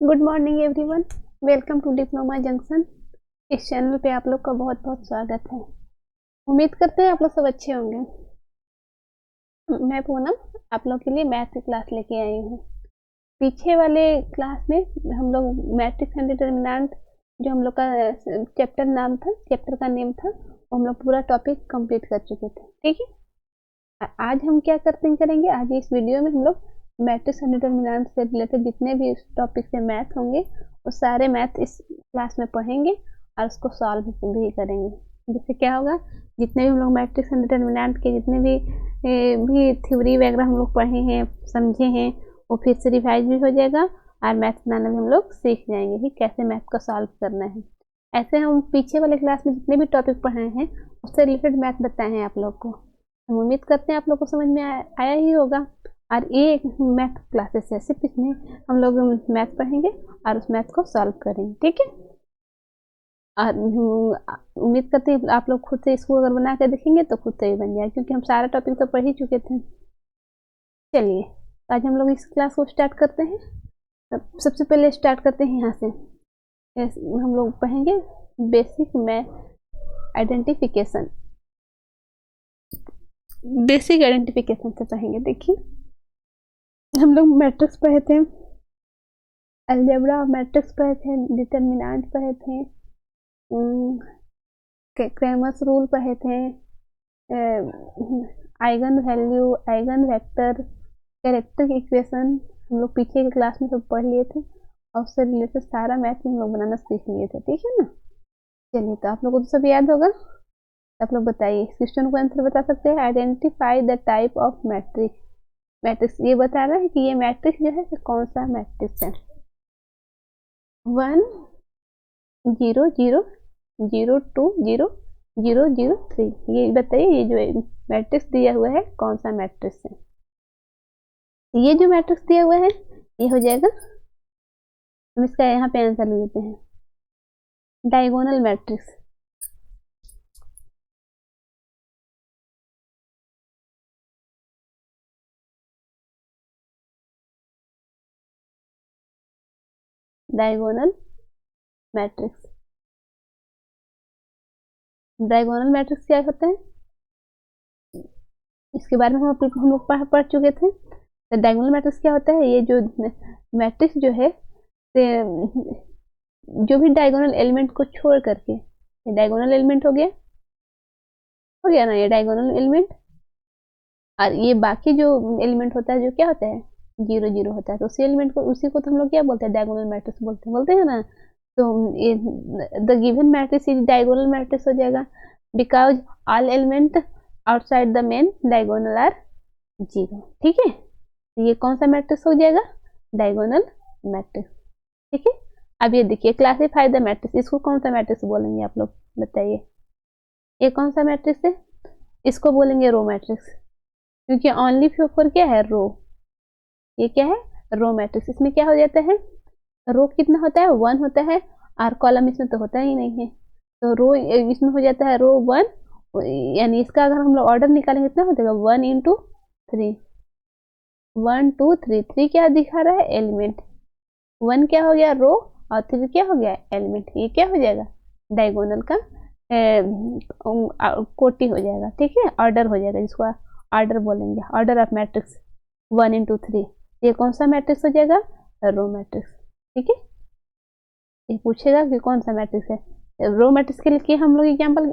Good morning everyone. Welcome to diploma junction. इस channel पे आप लोग का बहुत बहुत स्वागत है। उम्मीद करते हैं आप लोग सब अच्छे होंगे। मैं पूनम आप लोग के लिए मैथ की क्लास लेके आई हूँ। पीछे वाले क्लास में हम लोग मैट्रिक्स एंड डिटरमिनेंट जो हम लोग का चैप्टर का नेम था, वो हम लोग पूरा टॉपिक कंप्लीट कर चुके थे। ठीक है, आज हम क्या करेंगे, आज इस वीडियो में हम लोग मैट्रिक्स एंड डिटरमिनेंट से रिलेटेड जितने भी इस टॉपिक से मैथ होंगे वो सारे मैथ इस क्लास में पढ़ेंगे और उसको सॉल्व भी करेंगे। जिससे क्या होगा, जितने भी हम लोग मैट्रिक्स एंड डिटरमिनेंट के जितने भी थ्योरी वगैरह हम लोग पढ़े हैं, समझे हैं, वो फिर से रिवाइज भी हो जाएगा और मैथ बनाना भी हम लोग सीख जाएंगे कि कैसे मैथ को सॉल्व करना है। ऐसे हम पीछे वाले क्लास में जितने भी टॉपिक पढ़े हैं उससे रिलेटेड मैथ बताए हैं आप लोग को। हम उम्मीद करते हैं आप लोग को समझ में आया ही होगा। और ये मैथ क्लासेस है, सिर्फ इसमें हम लोग मैथ पढ़ेंगे और उस मैथ को सॉल्व करेंगे। ठीक है, और उम्मीद करते हैं आप लोग खुद से इसको अगर बना कर देखेंगे तो खुद से ही बन जाए, क्योंकि हम सारा टॉपिक तो पढ़ ही चुके थे। चलिए आज हम लोग इस क्लास को स्टार्ट करते हैं। सबसे पहले स्टार्ट करते हैं यहाँ से। हम लोग पढ़ेंगे basic math identification. Basic identification से पढ़ेंगे। देखिए, हम लोग मैट्रिक्स पढ़े थे, अलजेब्रा मैट्रिक्स पढ़े थे, डिटरमिनेंट पढ़े थे, क्रैमर्स रूल पढ़े थे, eigen value, eigen vector, character equation हम लोग पीछे के क्लास में सब पढ़ लिए थे और उससे रिलेटेड सारा मैथ हम लोग बनाना सीख लिए थे। ठीक है ना। चलिए, तो आप लोगों को तो सब याद होगा। आप लोग बताइए, इस क्वेश्चन को आंसर बता सकते हैं। Identify the type of matrix. Matrix ये बता रहा है कि ये मैट्रिक्स जो है कौन सा मैट्रिक्स है। 1 0 0 0 2 0 0 0 3, ये बताइए ये जो मैट्रिक्स दिया हुआ है कौन सा मैट्रिक्स है। ये जो मैट्रिक्स दिया हुआ है ये हो जाएगा, हम इसका यहाँ पे आंसर ले लेते हैं, diagonal matrix. Diagonal matrix. Diagonal matrix क्या होता है इसके बारे में हम लोग पढ़ चुके थे। तो डायगोनल मैट्रिक्स क्या होता है, ये जो मैट्रिक्स जो है जो भी डायगोनल एलिमेंट को छोड़ करके, ये डायगोनल एलिमेंट हो गया ना, ये डायगोनल एलिमेंट। और ये बाकी जो एलिमेंट होता है जो क्या होता है 0 0 होता है, तो उसी एलिमेंट को उसी को तो हम लोग क्या बोलते हैं, डायगोनल मैट्रिक्स बोलते हैं ना। तो ये the given matrix is diagonal matrix हो जाएगा because all element outside the main diagonal are 0। ठीक है, तो ये कौन सा मैट्रिक्स हो जाएगा, डायगोनल मैट्रिक्स। ठीक है, अब ये देखिए, क्लासीफाई द मैट्रिक्स, इसको कौन सा मैट्रिक्स बोलेंगे आप लोग बताइए। ये कौन सा मैट्रिक्स है, इसको बोलेंगे रो मैट्रिक्स, क्योंकि ओनली फॉर क्या है, रो। ये क्या है, रो मैट्रिक्स। इसमें क्या हो जाता है, रो कितना होता है, 1 होता है, और कॉलम इसमें तो होता ही नहीं है। तो रो इसमें हो जाता है रो 1, यानी इसका अगर हम लोग ऑर्डर निकालेंगे कितना हो जाएगा 1 इंटू 3, 1 2 3। 3 क्या दिखा रहा है, एलिमेंट। 1 क्या हो गया, रो, और 3 क्या हो गया, एलिमेंट। ये क्या हो जाएगा, डायगोनल का कोटि हो जाएगा। ठीक है, ऑर्डर हो जाएगा, जिसको ऑर्डर बोलेंगे, ऑर्डर ऑफ मैट्रिक्स 1 इंटू 3। ये कौन सा मैट्रिक्स हो जाएगा, रो मैट्रिक्स। ठीक है, ये पूछेगा कि कौन सा मैट्रिक्स है। रो मैट्रिक्स के लिए हम लोग एग्जाम्पल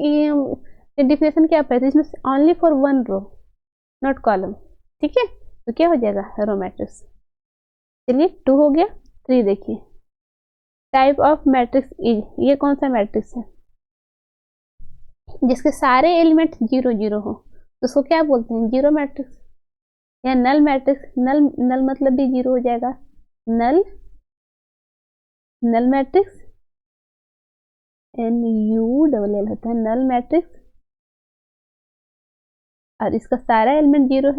डिफिनेशन क्या पढ़े थे, इसमें only for 1 row not column. ठीक है, तो क्या हो जाएगा, रो मैट्रिक्स। चलिए 2 हो गया। 3 देखिए, टाइप ऑफ मैट्रिक्स इज, ये कौन सा मैट्रिक्स है, जिसके सारे एलिमेंट 0 0 हो, तो उसको क्या बोलते हैं, जीरो मैट्रिक्स या नल मैट्रिक्स। नल नल मतलब भी 0 हो जाएगा, नल नल मैट्रिक्स, NULL होता है नल मैट्रिक्स। और इसका सारा एलिमेंट 0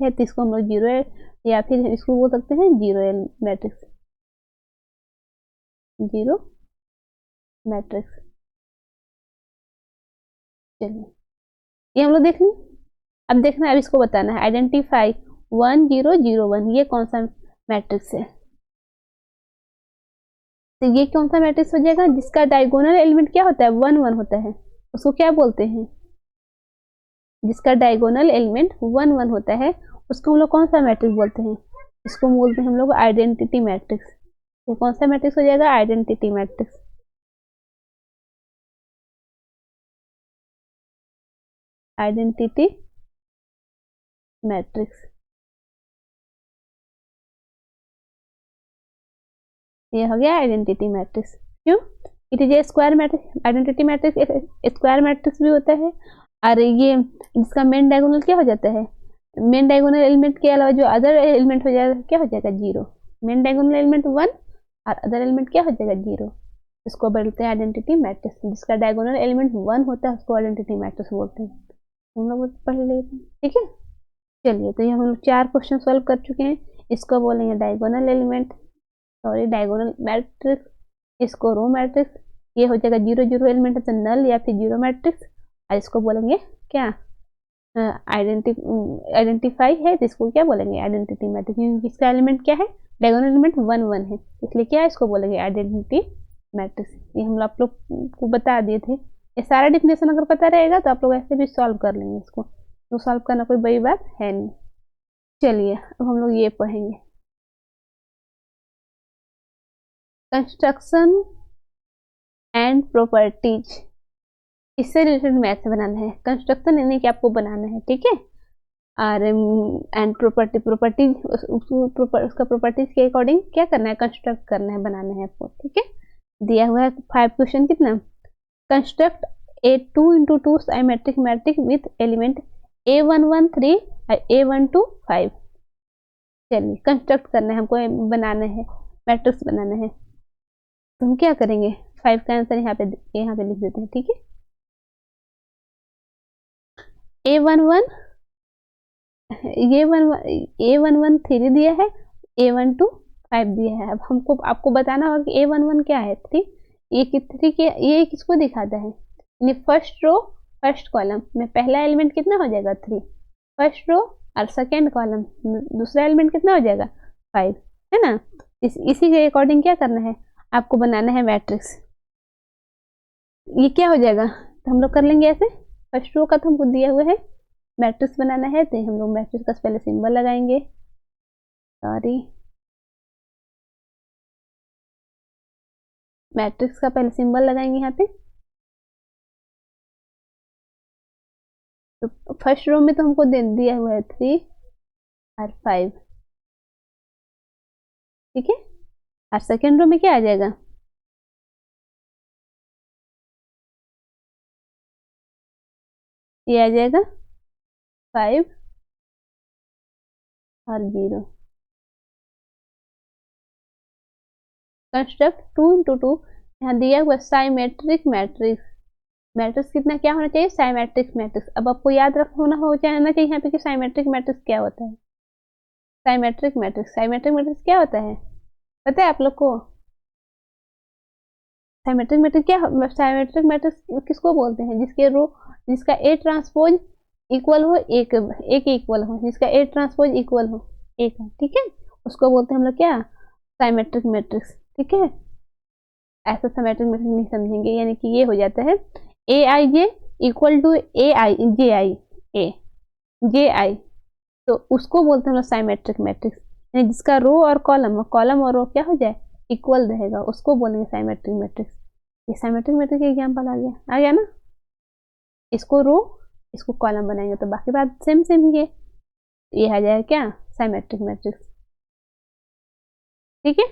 है तो इसको हम लोग 0 है, या फिर इसको बोल सकते हैं 0 मैट्रिक्स, 0 मैट्रिक्स। चलिए, ये हम लोग देख लें। अब देखना है, अब इसको बताना है, आइडेंटिफाई 1 0 0 1, ये कौन सा मैट्रिक्स है। तो ये कौन सा मैट्रिक्स हो जाएगा? जिसका डायगोनल एलिमेंट क्या होता है? 1 1 होता है, उसको क्या बोलते हैं? जिसका डायगोनल एलिमेंट 1 1 होता है उसको हम लोग कौन सा मैट्रिक्स बोलते हैं? इसको बोलते हैं हम लोग आइडेंटिटी मैट्रिक्स। ये कौन सा मैट्रिक्स हो जाएगा? Identity matrix. आइडेंटिटी मैट्रिक्स, ये हो गया आइडेंटिटी मैट्रिक्स। क्यों? It is a square matrix. Identity matrix square matrix भी होता है, और ये जिसका मेन डायगोनल क्या हो जाता है? मेन डायगोनल एलिमेंट के अलावा जो अदर एलिमेंट हो जाएगा क्या हो जाएगा? 0। मेन डायगोनल एलिमेंट 1 और अदर एलिमेंट क्या हो जाएगा? 0। इसको बोलते हैं आइडेंटिटी मैट्रिक्स। जिसका डायगोनल एलिमेंट 1 होता है उसको आइडेंटिटी मैट्रिक्स बोलते हैं। हम लोग पढ़ लेते हैं, ठीक है। चलिए, तो ये हम लोग 4 क्वेश्चन सॉल्व कर चुके हैं। इसको बोलेंगे diagonal element, sorry diagonal matrix, इसको रो मैट्रिक्स। ये हो जाएगा 0 0 एलिमेंट है तो नल या फिर 0 मैट्रिक्स। और इसको बोलेंगे क्या? आइडेंटिफाई है तो इसको क्या बोलेंगे? Identity matrix. इसका एलिमेंट क्या है? डायगोनल एलिमेंट 1 1 है, इसलिए क्या इसको बोलेंगे? Identity matrix. ये हम आप लोग को बता दिए थे। ये सारा डिफिनेशन अगर पता रहेगा तो आप लोग ऐसे भी सॉल्व कर लेंगे इसको, तो सॉल्व करना कोई बड़ी बात है नहीं। चलिए, अब हम लोग ये पढ़ेंगे कंस्ट्रक्शन एंड प्रॉपर्टीज। इससे रिलेटेड मैथ बनाना है। कंस्ट्रक्शन यानी कि आपको बनाना है, ठीक है। और एंड प्रॉपर्टीज उसका प्रॉपर्टीज के अकॉर्डिंग क्या करना है? कंस्ट्रक्ट करना है, बनाना है आपको, ठीक है। दिया हुआ है 5 क्वेश्चन। कितना? Construct a 2 × 2 symmetric matrix with element A1 1 3 और A1 2 5। चलिए, कंस्ट्रक्ट करना है हमको, बनाना है, मैट्रिक्स बनाना है। तो हम क्या करेंगे? 5 का आंसर यहाँ पे लिख देते हैं, ठीक है। A11 A11 3 दिया है, A12 5 दिया है। अब हमको आपको बताना होगा कि A11 क्या है? 3। ये किसको दिखाता है? यानी फर्स्ट रो फर्स्ट कॉलम में पहला एलिमेंट कितना हो जाएगा? 3। फर्स्ट रो और सेकेंड कॉलम दूसरा एलिमेंट कितना हो जाएगा? 5, है ना। इसी के अकॉर्डिंग क्या करना है? आपको बनाना है मैट्रिक्स। ये क्या हो जाएगा? तो हम लोग कर लेंगे ऐसे। फर्स्ट रो का तो हमको दिया हुआ है, मैट्रिक्स बनाना है तो हम लोग मैट्रिक्स का पहले सिंबल लगाएंगे। सॉरी, मैट्रिक्स का पहले सिंबल लगाएंगे यहाँ पे। तो फर्स्ट रो में तो हमको दिया हुआ है 3 और 5, ठीक है। और सेकेंड रो में क्या आ जाएगा? ये आ जाएगा 5 और 0। कंस्ट्रक्ट 2 × 2, यहाँ दिया हुआ साइमेट्रिक मैट्रिक्स। मैट्रिक्स कितना क्या होना चाहिए? Symmetric matrix. अब आपको याद रखना हो जाना चाहिए यहाँ पे कि साइमेट्रिक मैट्रिक्स क्या होता है। साइमेट्रिक मैट्रिक्स क्या होता है पता है आप लोग को? साइमेट्रिक मैट्रिक्स किसको बोलते हैं? जिसका ए ट्रांसपोज इक्वल हो एक इक्वल हो, जिसका ए ट्रांसपोज इक्वल हो एक, ठीक है, उसको बोलते हैं हम लोग क्या? साइमेट्रिक मैट्रिक्स, ठीक है। ऐसा साइमेट्रिक मैट्रिक्स नहीं समझेंगे, यानी कि ये हो जाता है AIJ इक्वल टू JI, तो उसको बोलते हैं साइमेट्रिक मैट्रिक्स। यानी जिसका रो और कॉलम और रो क्या हो जाए? इक्वल रहेगा, उसको बोलेंगे साइमेट्रिक मैट्रिक्स। ये साइमेट्रिक मैट्रिक्स का एग्जाम्पल आ गया ना। इसको रो इसको कॉलम बनाएंगे तो बाकी बात सेम ही है। ये आ जाएगा क्या? साइमेट्रिक मैट्रिक्स, ठीक है।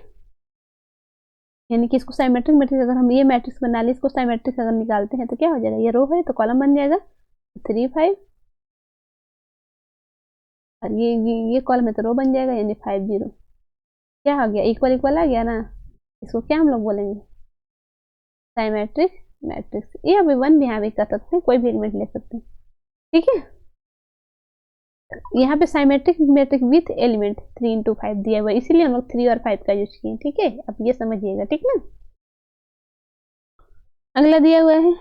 यानी कि इसको साइमेट्रिक मैट्रिक्स, अगर हम ये मैट्रिक्स बना ले, इसको साइमेट्रिक्स अगर निकालते हैं तो क्या हो जाएगा? ये रो है तो कॉलम बन जाएगा 3 5, और ये कॉलम है तो रो बन जाएगा, यानी 5 0। क्या आ गया? इक्वल आ गया ना। इसको क्या हम लोग बोलेंगे? Symmetric matrix. ये अभी 1 भी यहाँ भी कर सकते हैं, कोई भी एलिमेंट ले सकते हैं, ठीक है। यहाँ पे साइमेट्रिक मैट्रिक्स विथ एलिमेंट 3 × 5 दिया हुआ है, इसीलिए हम लोग 3 और 5 का यूज किए, ठीक है। अब ये समझिएगा, ठीक ना। अगला दिया हुआ है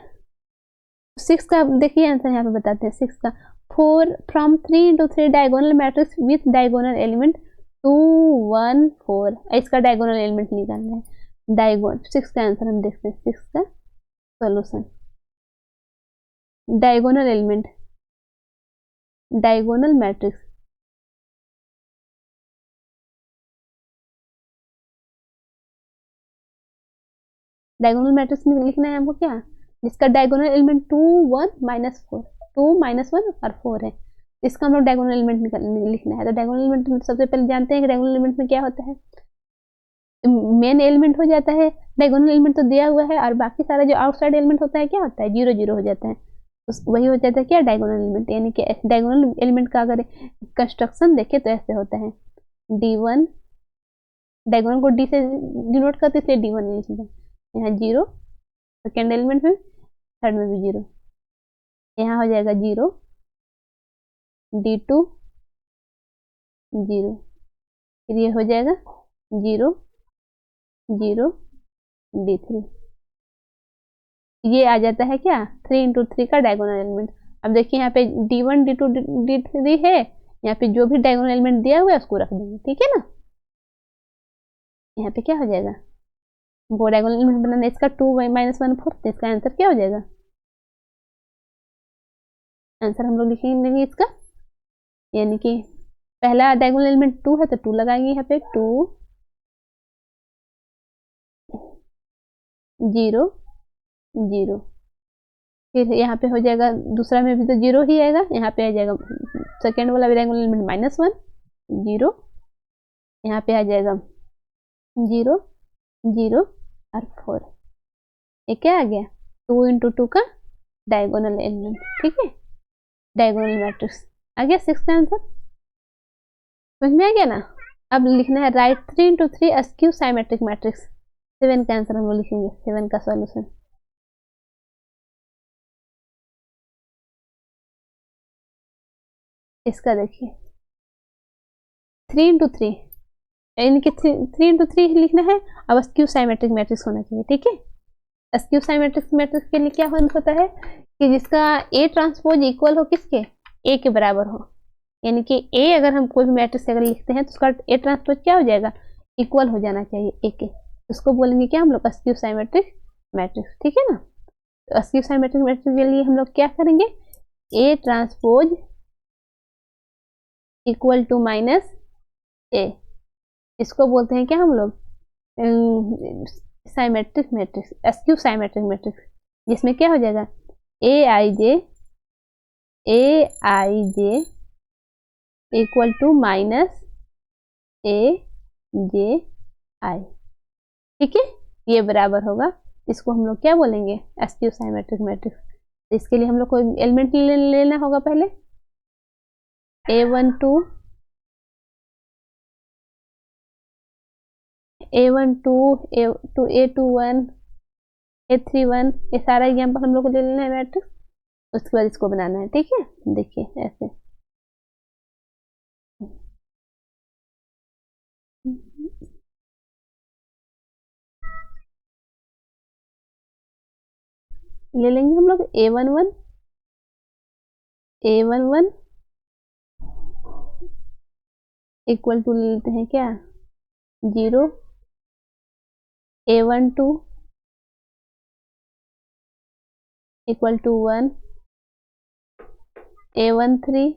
6 का, देखिए आंसर यहाँ पे बताते हैं 6 का। 4 from 3 × 3 diagonal matrix with diagonal element 2 1 4। इसका डायगोनल एलिमेंट निकालना है। सिक्स का आंसर हम देखते हैं, सिक्स का solution. Diagonal element, diagonal matrix, diagonal matrix में लिखना है हमको क्या, जिसका डायगोनल एलिमेंट 2 1 -4, 2 -1 और 4 है, इसका हम लोग डायगोनल एलिमेंट लिखना है। तो डायगोनल एलिमेंट सबसे पहले जानते हैं कि डायगोनल एलिमेंट में क्या होता है, मेन एलिमेंट हो जाता है, डायगोनल एलिमेंट तो दिया हुआ है, और बाकी सारा जो आउटसाइड एलिमेंट होता है क्या होता है, 0 0 हो जाता है, तो वही हो जाता है क्या, डायगोनल एलिमेंट। यानी कि डायगोनल एलिमेंट का अगर कंस्ट्रक्शन देखे तो ऐसे होता है, D1, डायगोनल को D से डिनोट करते इसलिए D1 लिख दें, यहाँ 0, सेकेंड एलिमेंट में, थर्ड में भी 0, यहाँ हो जाएगा 0, D2 0, फिर ये हो जाएगा 0 0 D3, ये आ जाता है क्या, 3 × 3 का डायगोनल एलिमेंट। अब देखिए यहाँ पे D1 D2 D3 है, यहाँ पे जो भी डायगोनल एलिमेंट दिया हुआ है उसको रख देंगे, ठीक है ना। यहाँ पे क्या हो जाएगा, वो डायगोनल एलिमेंट बनाना, इसका 2 -1 4, तो इसका आंसर क्या हो जाएगा, आंसर हम लोग लिखेंगे इसका, यानी कि पहला डायगोनल एलिमेंट 2 है तो 2 लगाएंगे यहाँ पे, 2 0 0, फिर यहाँ पे हो जाएगा, दूसरा में भी तो 0 ही आएगा, यहाँ पे आ जाएगा सेकेंड वाला डायगोनल एलिमेंट -1 0, यहाँ पे आ जाएगा 0 0 और 4, ये क्या आ गया, 2 × 2 का डायगोनल एलिमेंट, ठीक है, डायगोनल मैट्रिक्स आ गया 6 का आंसर, समझ में आ गया ना। अब लिखना है राइट 3 × 3 स्क्यू साइमेट्रिक मैट्रिक्स, 7 का आंसर हम लोग लिखेंगे, 7 का सॉल्यूशन। इसका देखिए 3 × 3, यानी कि 3 × 3 लिखना है, अब स्क्यू साइमेट्रिक मैट्रिक्स होना चाहिए, ठीक है। स्क्यू साइमेट्रिक मैट्रिक्स के लिए क्या होता है कि जिसका ए ट्रांसपोज इक्वल हो किसके, ए के बराबर हो, यानी कि ए अगर हम कोई भी मैट्रिक्स अगर लिखते हैं तो उसका ए ट्रांसपोज क्या हो जाएगा, इक्वल हो जाना चाहिए ए के, उसको बोलेंगे क्या हम लोग, स्क्यू साइमेट्रिक मैट्रिक्स, ठीक है ना। तो स्क्यू साइमेट्रिक मैट्रिक्स के लिए हम लोग क्या करेंगे, A transpose equal to minus A, इसको बोलते हैं क्या हम लोग, symmetric matrix, skew symmetric matrix, जिसमें क्या हो जाएगा, A I J equal to minus A J I, ठीक है, ये बराबर होगा, इसको हम लोग क्या बोलेंगे, स्क्यू साइमेट्रिक मैट्रिक्स। तो इसके लिए हम लोग को एलिमेंट लेना होगा पहले, A12 A12 A21 A31, ये सारा एग्जाम्पल हम लोग को ले लेना है मैट्रिक्स, उसके बाद इसको बनाना है, ठीक है। देखिए ऐसे ले लेंगे हम लोग A11 इक्वल टू ले लेते हैं क्या, 0, A12 इक्वल टू 1, A13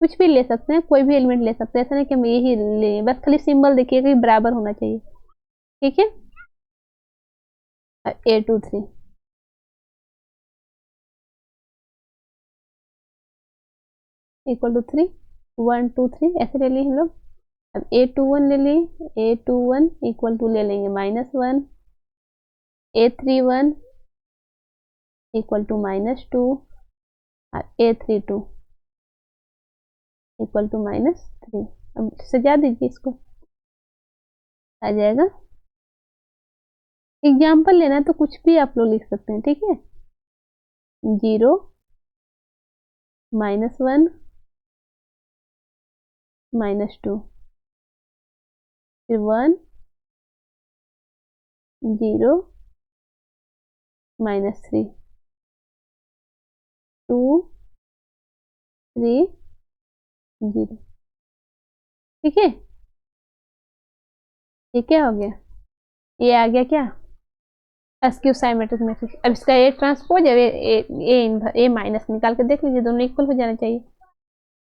कुछ भी ले सकते हैं, कोई भी एलिमेंट ले सकते हैं, ऐसा नहीं कि हम यही ले, बस खाली सिंबल देखिए कि बराबर होना चाहिए, ठीक है। A23 इक्वल टू 3, 1 2 3 ऐसे ले लिए हम लोग। अब A21 ले लिए, A21 इक्वल टू ले लेंगे -1, A31 इक्वल टू -2 और A32 इक्वल टू -3। अब सजा दीजिए इसको, आ जाएगा। एग्जाम्पल लेना है तो कुछ भी आप लोग लिख सकते हैं, ठीक है, 0 -1 -2, फिर 1 0 -3, 2 3 0, ठीक है। ये क्या हो गया, ये आ गया क्या, एसक्यू साइमेट्रिक मैट्रिक्स। अब इसका ए ट्रांसपोज है, ए माइनस निकाल के देख लीजिए, दोनों इक्वल हो जाना चाहिए।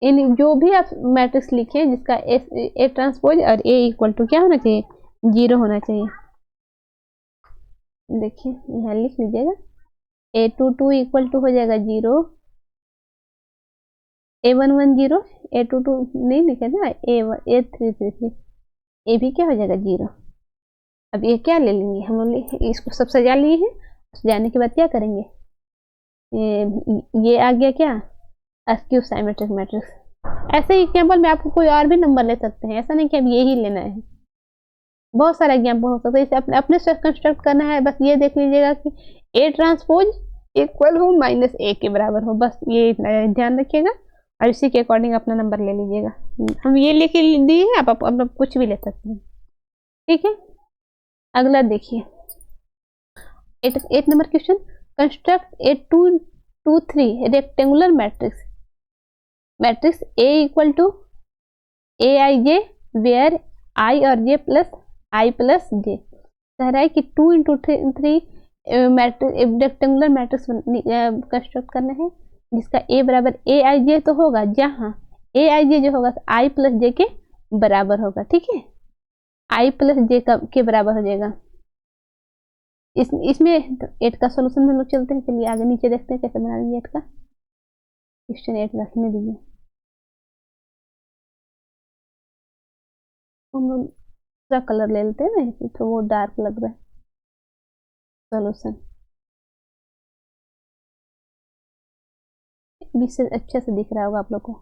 इन जो भी आप मैट्रिक्स लिखे जिसका ए ट्रांसपोज और ए इक्वल टू क्या होना चाहिए, 0 होना चाहिए। देखिए यहाँ लिख लीजिएगा, A22 इक्वल टू हो जाएगा 0, A11 0, A22 नहीं लिखे ना, A33 ये भी क्या हो जाएगा 0। अब ये क्या ले लेंगे हम लोग, इसको सब सजा लिए हैं, सजाने के बाद क्या करेंगे, ये आ गया क्या, एसक्यू साइमेट्रिक मैट्रिक्स। ऐसे एग्जाम्पल में आपको कोई और भी नंबर ले सकते हैं, ऐसा नहीं कि अब ये ही लेना है, बहुत सारे एग्जाम्पल हो सकते हैं। इसे अपने से कंस्ट्रक्ट करना है, बस ये देख लीजिएगा कि ए ट्रांसपोज इक्वल हो माइनस ए के बराबर हो, बस ये इतना ध्यान रखिएगा और इसी के अकॉर्डिंग अपना नंबर ले लीजिएगा। हम ये लेके दिए हैं, आप अपना कुछ भी ले सकते हैं, ठीक है। अगला देखिए 8 number question, construct a 2 2 3 rectangular matrix A equal to A I J where I और जे प्लस आई प्लस जे। कह रहा है कि 2 × 3 मैट्रिक्स रेक्टेंगुलर मैट्रिक्स कंस्ट्रक्ट करना है जिसका ए बराबर ए आई जे तो होगा, जहाँ ए आई जे जो होगा आई प्लस जे के बराबर होगा, ठीक है, आई प्लस जे के बराबर हो जाएगा। इसमें 8 का सोल्यूशन में लोग चलते हैं, चलिए आगे नीचे देखते हैं कैसे बना लेंगे 8 का क्वेश्चन। 8 रखने दीजिए, हम लोग दूसरा कलर ले लेते हैं ना, तो वो डार्क लग रहा है सोल्यूशन, बीच से अच्छे से दिख रहा होगा आप लोग को।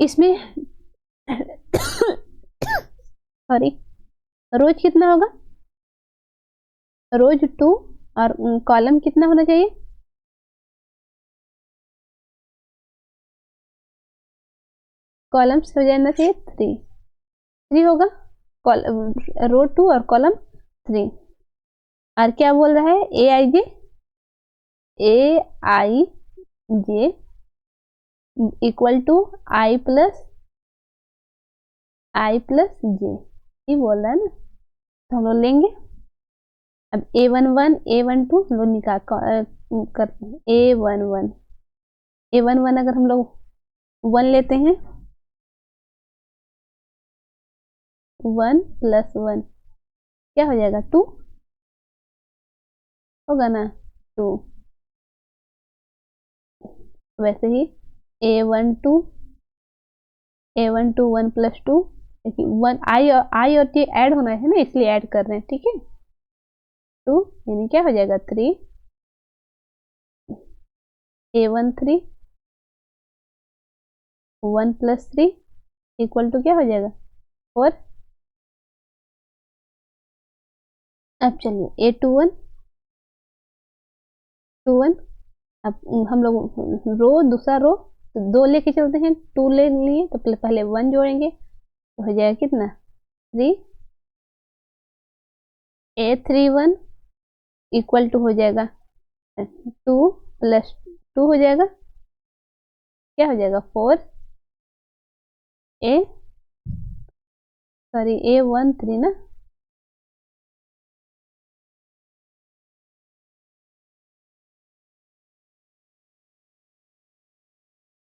इसमें सॉरी, रोज कितना होगा, रोज 2 और कॉलम कितना होना चाहिए, कॉलम से हो जाना चाहिए 3 होगा, रो 2 और कॉलम 3। और क्या बोल रहा है, ए I J equal to I plus जे, ये बोल रहा है ना, तो हम लोग लेंगे। अब A11 A12 हम लोग निकाल करते हैं, A11 अगर हम लोग 1 लेते हैं, 1 + 1 क्या हो जाएगा, 2 होगा ना, 2। वैसे ही A12 1 + 2, 1 आई और टी ऐड होना है ना, इसलिए ऐड कर रहे हैं, ठीक है। 2 यानी क्या हो जाएगा 3, A13 1 + 3 इक्वल टू क्या हो जाएगा 4। अब चलिए A21 अब हम लोग दूसरा रो तो 2 लेके चलते हैं, 2 ले लिए तो पहले 1 जोड़ेंगे तो हो जाएगा कितना 3, A31 इक्वल टू हो जाएगा 2 + 2 हो जाएगा, क्या हो जाएगा 4, A13 ना,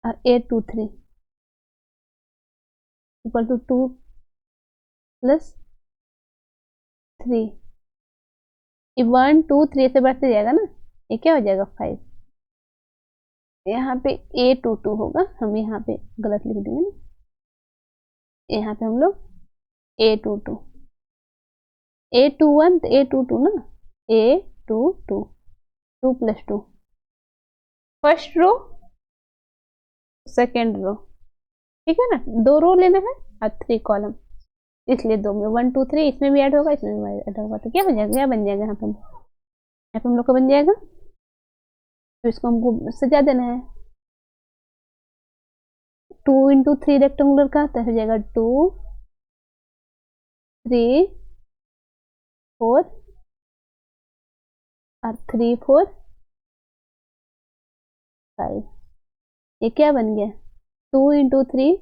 और A23 इक्वल टू 2 + 3, 1 2 3 से बढ़ते जाएगा ना, ये क्या हो जाएगा 5। यहाँ पे A22 होगा, हम यहाँ पे गलत लिख देंगे ना, यहाँ पे हम लोग A22 A21 तो A22 ना, A22 2 + 2 first row second row, ठीक है ना, 2 रो लेना है और 3 कॉलम, इसलिए 2 में 1 2 3 इसमें भी ऐड होगा, इसमें भी ऐड होगा, तो क्या हो जाएगा, क्या बन जाएगा यहाँ पे हम लोग का बन जाएगा, तो इसको हमको सजा देना है। 2 × 3 रेक्टेंगुलर का तो हो जाएगा 2 3 4 और 3 4 5, ये क्या बन गया 2 × 3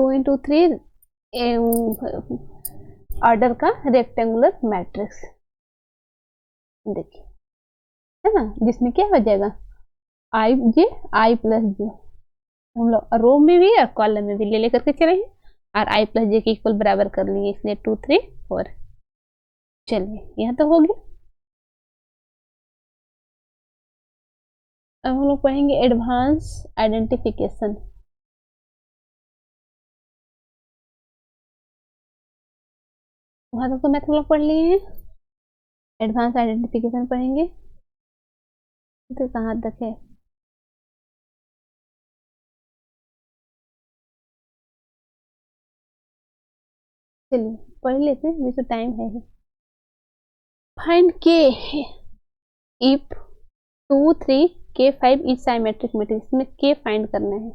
2 × 3 ऑर्डर का रेक्टेंगुलर मैट्रिक्स, देखिए, है ना, जिसमें क्या हो जाएगा आई जे आई प्लस जे, हम लोग रो में भी और कॉलम में भी ले लेकर के चले हैं और आई प्लस जे के इक्वल बराबर कर लिए, इसलिए 2 3 4। चलिए यहाँ तो हो गया। अब हम लोग पढ़ेंगे एडवांस आइडेंटिफिकेशन। वहां तक तो मैथ हम लोग पढ़ लिए हैं, एडवांस आइडेंटिफिकेशन पढ़ेंगे तो कहाँ तक है। चलिए पढ़ लेते हैं, मुझे टाइम है। फाइंड के इफ 2 3 के 5 इज साइमेट्रिक मैट्रिक्स, इसमें के फाइंड करना है,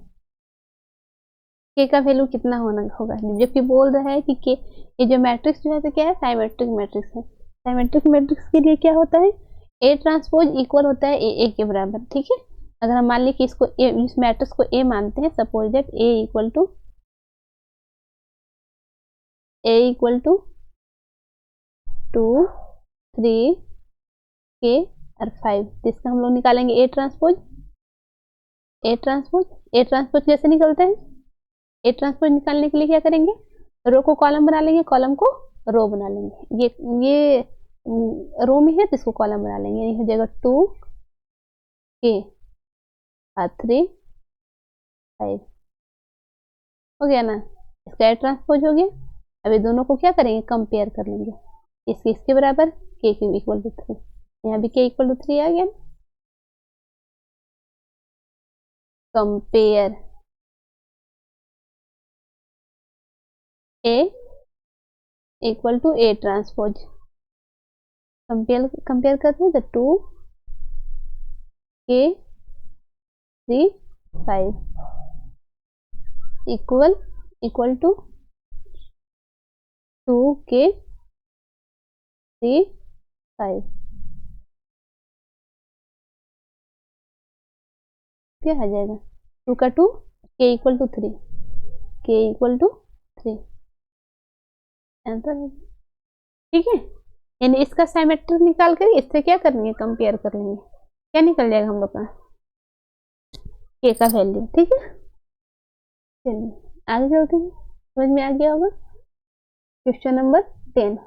के का वैल्यू कितना होना होगा, जबकि बोल रहा है कि के ये जो मैट्रिक्स जो है तो क्या है, साइमेट्रिक मैट्रिक्स है। साइमेट्रिक मैट्रिक्स के लिए क्या होता है, ए ट्रांसपोज इक्वल होता है ए के बराबर, ठीक है। अगर हम मान ली कि इसको ए, इस मैट्रिक्स को ए मानते हैं, suppose that A equal to 2 3 के और 5, तो इसका हम लोग निकालेंगे ए ट्रांसपोज। ए ट्रांसपोज कैसे निकलते हैं, ए ट्रांसपोज निकालने के लिए क्या करेंगे, रो को कॉलम बना लेंगे, कॉलम को रो बना लेंगे। ये रो में है तो इसको कॉलम बना लेंगे, ये हो जाएगा 2 के और 3 5, हो गया ना, इसका ए ट्रांसपोज हो गया। अभी दोनों को क्या करेंगे, कंपेयर कर लेंगे, इसके बराबर के इक्वल टू 3, यहाँ भी के इक्वल टू 3 आ गया। Compare A equal to A transpose, compare करते हैं तो 2 के 3 5 इक्वल टू 2 के 3 5, क्या आ जाएगा, 2 का 2, के इक्वल टू 3, के इक्वल टू 3 आंसर है, ठीक है। यानी इसका साइमेट्रिक निकाल कर इससे क्या करेंगे, कंपेयर कर लेंगे, क्या निकल जाएगा हम लोग का, के का वैल्यू, ठीक है। चलिए आगे चलते हैं, समझ में आ गया होगा। क्वेश्चन नंबर 10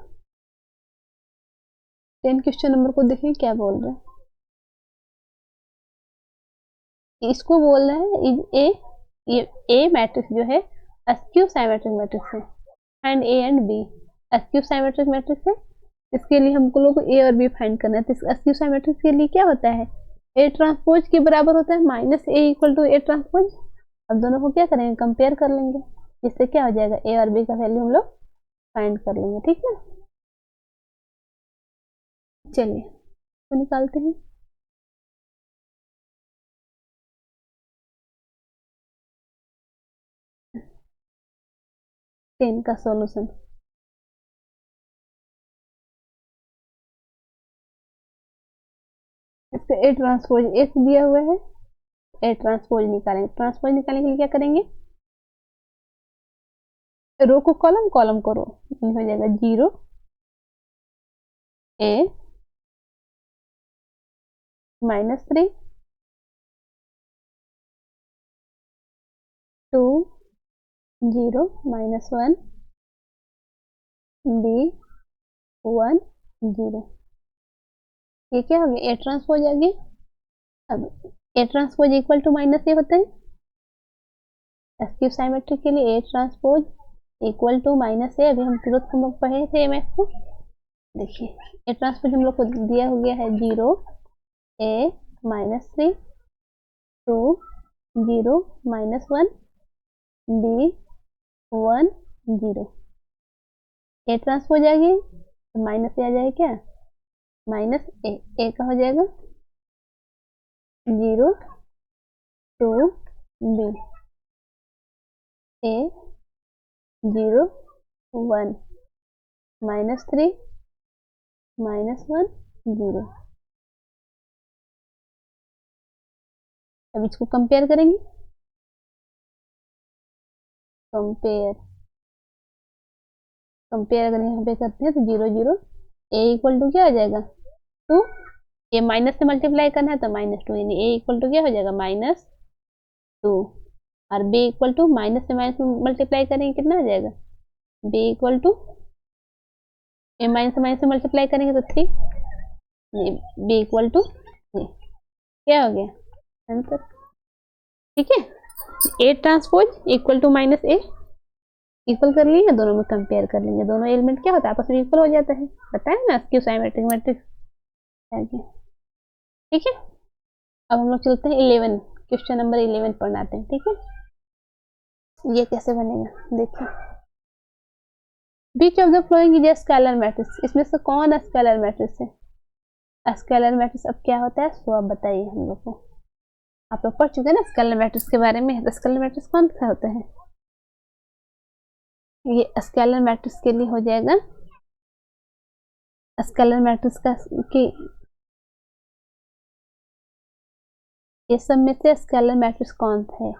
क्वेश्चन नंबर को देखें क्या बोल रहे हैं, इसको बोल रहे हैं ए मैट्रिक्स जो है अस्क्यू साइमेट्रिक मैट्रिक्स है, and A and B a skew symmetric matrix है। इसके लिए हमको लोग ए और बी फाइंड करना है, तो अस्क्यू साइमेट्रिक के लिए क्या होता है, ए ट्रांसपोज के बराबर होता है minus A equal to A transpose. अब दोनों को क्या करेंगे, कंपेयर कर लेंगे, जिससे क्या हो जाएगा, ए और बी का वैल्यू हम लोग फाइंड कर लेंगे, ठीक है। चलिए तो निकालते हैं। टेन का सॉल्यूशन, इसका ए ट्रांसपोज एक दिया हुआ है, ए ट्रांसपोज निकालेंगे, ट्रांसपोज निकालने के लिए क्या करेंगे, रो को कॉलम, कॉलम को रो, हो जाएगा 0 ए -3 2 0 -1 बी 1 0, ये क्या हो गया, ए ट्रांसपोज आ गया। अब A transpose equal to minus A होता है, एस्क्यू साइमेट्रिक के लिए A transpose equal to minus A, अभी हम तुरंत हम लोग पढ़े थे मैथ को, देखिए ए ट्रांसपोज हम लोग को दिया हो गया है 0 ए -3 2 0 -1 बी 1 0, ए ट्रांसपोज आ गई तो माइनस ए आ जाएगा, क्या माइनस ए का हो जाएगा 0 2 बी ए 0 1 -3 -1 0। अब इसको कंपेयर करेंगे, कंपेयर अगर यहाँ पे करते हैं तो 0 0 ए इक्वल टू क्या हो जाएगा 2, ये माइनस से मल्टीप्लाई करना है तो -2, यानी ए इक्वल टू क्या हो जाएगा -2, और बी इक्वल टू माइनस से माइनस में मल्टीप्लाई करेंगे कितना हो जाएगा B equal to A minus से माइनस में मल्टीप्लाई करेंगे तो 3, बी इक्वल टू 3, क्या हो गया आंसर। ठीक है, A transpose equal to minus A equal कर लिए, दोनों में कंपेयर कर लेंगे, दोनों एलिमेंट क्या होता है आपस में इक्वल हो जाता है, बताया ना स्क्यू सिमेट्रिक मैट्रिक्स। ठीक है, अब हम लोग चलते हैं 11, क्वेश्चन नंबर 11 पढ़ाते हैं। ठीक है, ये कैसे बनेगा देखिए, which of the following is a scalar matrix, इसमें से कौन स्केलर मैट्रिक्स है, स्केलर मैट्रिक्स अब क्या होता है सो अब बताइए हम लोग को, आप लोग पढ़ चुके हैं ना स्केलर मैट्रिक्स के बारे में, तो स्केलर मैट्रिक्स कौन सा होता है, ये स्केलर मैट्रिक्स के लिए हो जाएगा, स्केलर मैट्रिक्स का कि ये सब में से स्केलर मैट्रिक्स कौन सा है,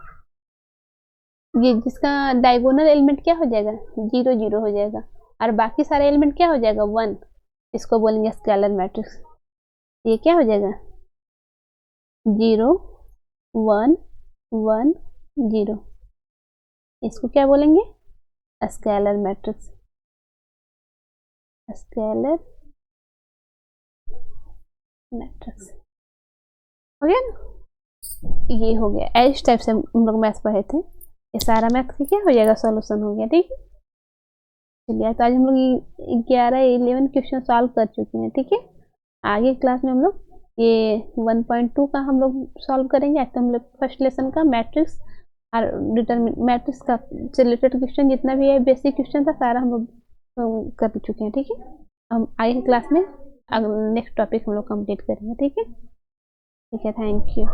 ये जिसका डायगोनल एलिमेंट क्या हो जाएगा 0 0 हो जाएगा, और बाकी सारे एलिमेंट क्या हो जाएगा 1, इसको बोलेंगे स्केलर मैट्रिक्स। ये क्या हो जाएगा 0 1 1 0, इसको क्या बोलेंगे स्केलर मैट्रिक्स, स्केलर मैट्रिक्स हो गया ना, ये हो गया, इस टाइप से हम लोग मैथ्स पढ़े थे, ये सारा मैथ्स का क्या हो जाएगा सॉल्यूशन हो गया। ठीक है, चलिए तो आज हम लोग 11 11 क्वेश्चन सॉल्व कर चुके हैं। ठीक है, आगे क्लास में हम लोग ये 1.2 का हम लोग सॉल्व करेंगे। आज तो हम लोग फर्स्ट लेसन का मैट्रिक्स और मैट्रिक्स का से रिलेटेड क्वेश्चन जितना भी है बेसिक क्वेश्चन था सारा हम लोग कर चुके हैं। ठीक है, हम आगे क्लास में नेक्स्ट टॉपिक हम लोग कंप्लीट करेंगे। ठीक है, थैंक यू।